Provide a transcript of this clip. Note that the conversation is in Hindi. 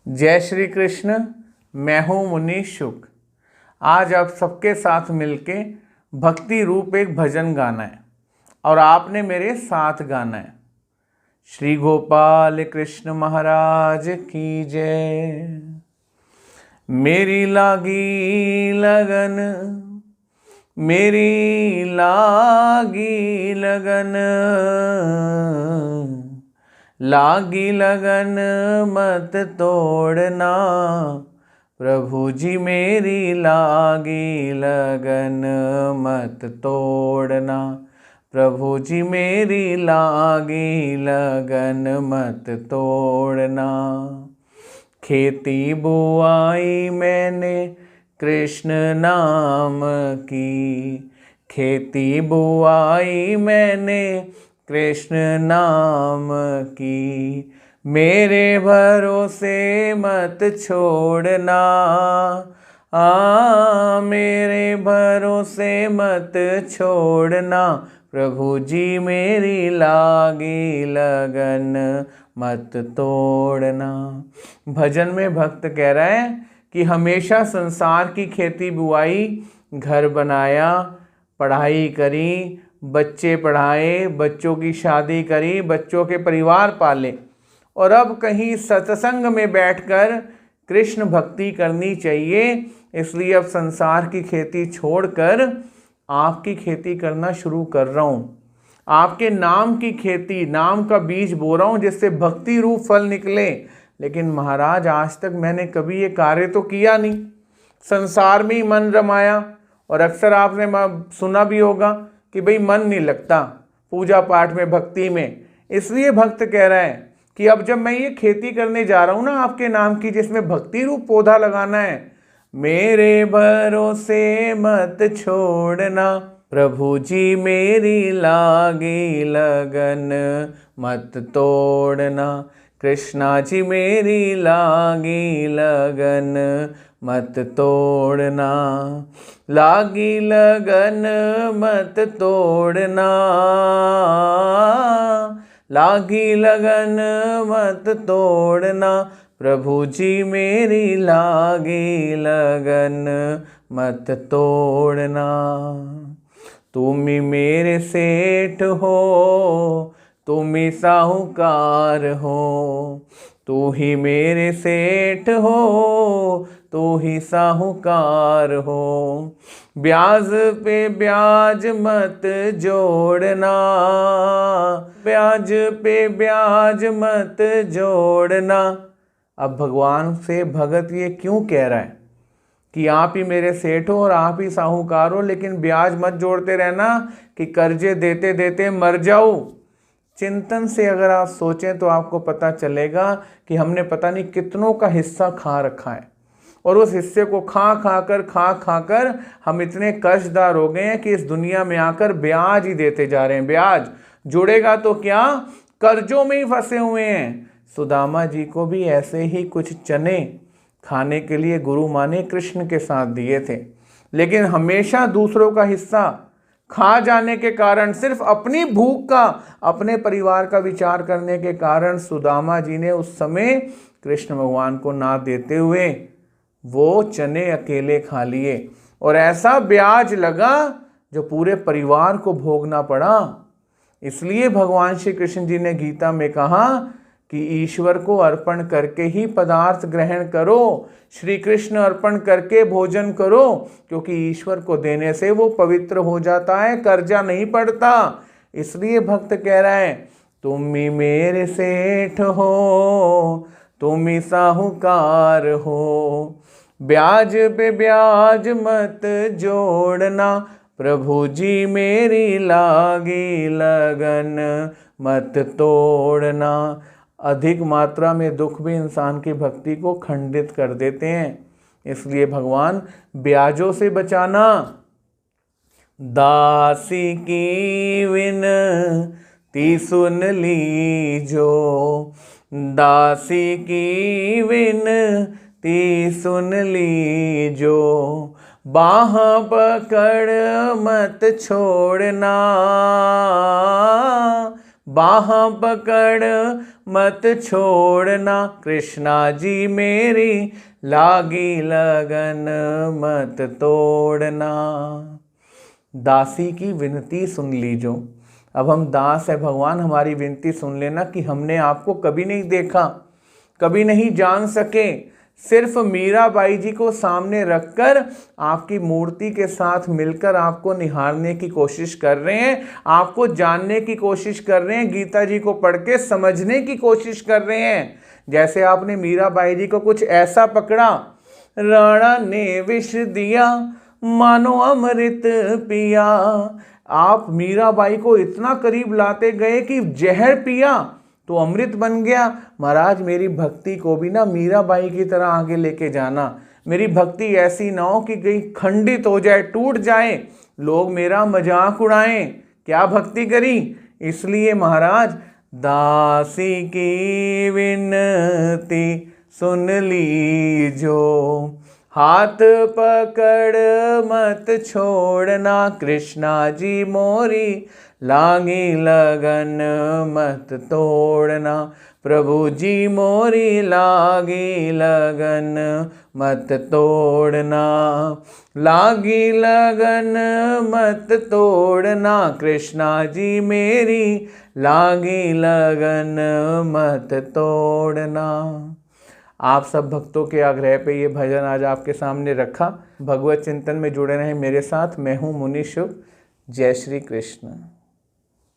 जय श्री कृष्ण। मैं हूँ मुनीश शुक्ल। आज आप सबके साथ मिलके भक्ति रूप एक भजन गाना है और आपने मेरे साथ गाना है। श्री गोपाल कृष्ण महाराज की जय। मेरी लागी लगन, मेरी लागी लगन, लागी लगन मत तोड़ना, प्रभु जी मेरी लागी लगन मत तोड़ना, प्रभु जी मेरी लागी लगन मत तोड़ना। खेती बुआई मैंने कृष्ण नाम की, खेती बुआई मैंने कृष्ण नाम की, मेरे भरोसे मत छोड़ना, मेरे भरोसे मत छोड़ना, प्रभु जी मेरी लागी लगन मत तोड़ना। भजन में भक्त कह रहा है कि हमेशा संसार की खेती बुआई, घर बनाया, पढ़ाई करी, बच्चे पढ़ाए, बच्चों की शादी करी, बच्चों के परिवार पाले, और अब कहीं सत्संग में बैठकर कृष्ण भक्ति करनी चाहिए। इसलिए अब संसार की खेती छोड़कर आपकी खेती करना शुरू कर रहा हूँ। आपके नाम की खेती, नाम का बीज बो रहा हूँ जिससे भक्ति रूप फल निकले। लेकिन महाराज आज तक मैंने कभी ये कार्य तो किया नहीं, संसार में ही मन रमाया। और अक्सर आपने सुना भी होगा कि भाई मन नहीं लगता पूजा पाठ में, भक्ति में। इसलिए भक्त कह रहा है कि अब जब मैं ये खेती करने जा रहा हूँ ना आपके नाम की, जिसमें भक्ति रूप पौधा लगाना है, मेरे भरोसे मत छोड़ना, प्रभु जी मेरी लागी लगन मत तोड़ना, कृष्णा जी मेरी लागी लगन मत तोड़ना, लागी लगन मत तोड़ना, लागी लगन मत तोड़ना, प्रभु जी मेरी लागी लगन मत तोड़ना। तुम ही मेरे सेठ हो, तुम ही साहूकार हो, तू ही मेरे सेठ हो, तू ही साहूकार हो, ब्याज पे ब्याज मत जोड़ना, ब्याज पे ब्याज मत जोड़ना। अब भगवान से भगत ये क्यों कह रहा है कि आप ही मेरे सेठ हो और आप ही साहूकार हो, लेकिन ब्याज मत जोड़ते रहना कि कर्जे देते देते मर जाओ। चिंतन से अगर आप सोचें तो आपको पता चलेगा कि हमने पता नहीं कितनों का हिस्सा खा रखा है, और उस हिस्से को खा खाकर हम इतने कर्जदार हो गए हैं कि इस दुनिया में आकर ब्याज ही देते जा रहे हैं। ब्याज जुड़ेगा तो क्या, कर्जों में ही फंसे हुए हैं। सुदामा जी को भी ऐसे ही कुछ चने खाने के लिए गुरु माँ ने कृष्ण के साथ दिए थे, लेकिन हमेशा दूसरों का हिस्सा खा जाने के कारण, सिर्फ अपनी भूख का, अपने परिवार का विचार करने के कारण सुदामा जी ने उस समय कृष्ण भगवान को ना देते हुए वो चने अकेले खा लिए, और ऐसा ब्याज लगा जो पूरे परिवार को भोगना पड़ा। इसलिए भगवान श्री कृष्ण जी ने गीता में कहा कि ईश्वर को अर्पण करके ही पदार्थ ग्रहण करो, श्री कृष्ण अर्पण करके भोजन करो, क्योंकि ईश्वर को देने से वो पवित्र हो जाता है, कर्जा नहीं पड़ता। इसलिए भक्त कह रहा है, तुम ही मेरे सेठ हो, तुम ही साहूकार हो, ब्याज पे ब्याज मत जोड़ना, प्रभु जी मेरी लागी लगन मत तोड़ना। अधिक मात्रा में दुख भी इंसान की भक्ति को खंडित कर देते हैं, इसलिए भगवान ब्याजों से बचाना। दासी की विनती सुन लीजो, दासी की विनती सुन लीजो, बाह पकड़ मत छोड़ना, बाह पकड़ मत छोड़ना, कृष्णा जी मेरी लागी लगन मत तोड़ना। दासी की विनती सुन लीजो। अब हम दास है भगवान, हमारी विनती सुन लेना कि हमने आपको कभी नहीं देखा, कभी नहीं जान सके, सिर्फ मीराबाई जी को सामने रखकर आपकी मूर्ति के साथ मिलकर आपको निहारने की कोशिश कर रहे हैं, आपको जानने की कोशिश कर रहे हैं, गीता जी को पढ़ के समझने की कोशिश कर रहे हैं। जैसे आपने मीराबाई जी को कुछ ऐसा पकड़ा, राणा ने विष दिया मानो अमृत पिया। आप मीराबाई को इतना करीब लाते गए कि जहर पिया तो अमृत बन गया। महाराज मेरी भक्ति को भी ना मीराबाई की तरह आगे लेके जाना। मेरी भक्ति ऐसी ना हो कि कहीं खंडित हो जाए, टूट जाए, लोग मेरा मजाक उड़ाएं, क्या भक्ति करी। इसलिए महाराज दासी की विनती सुन लीजो, हाथ पकड़ मत छोड़ना, कृष्णा जी मोरी लागी लगन मत तोड़ना, प्रभु जी मोरी लागी लगन मत तोड़ना, लागी लगन मत तोड़ना, कृष्णा जी मेरी लागी लगन मत तोड़ना। आप सब भक्तों के आग्रह पे ये भजन आज आपके सामने रखा। भगवत चिंतन में जुड़े रहें मेरे साथ। मैं हूँ मुनि शुभ। जय श्री कृष्ण।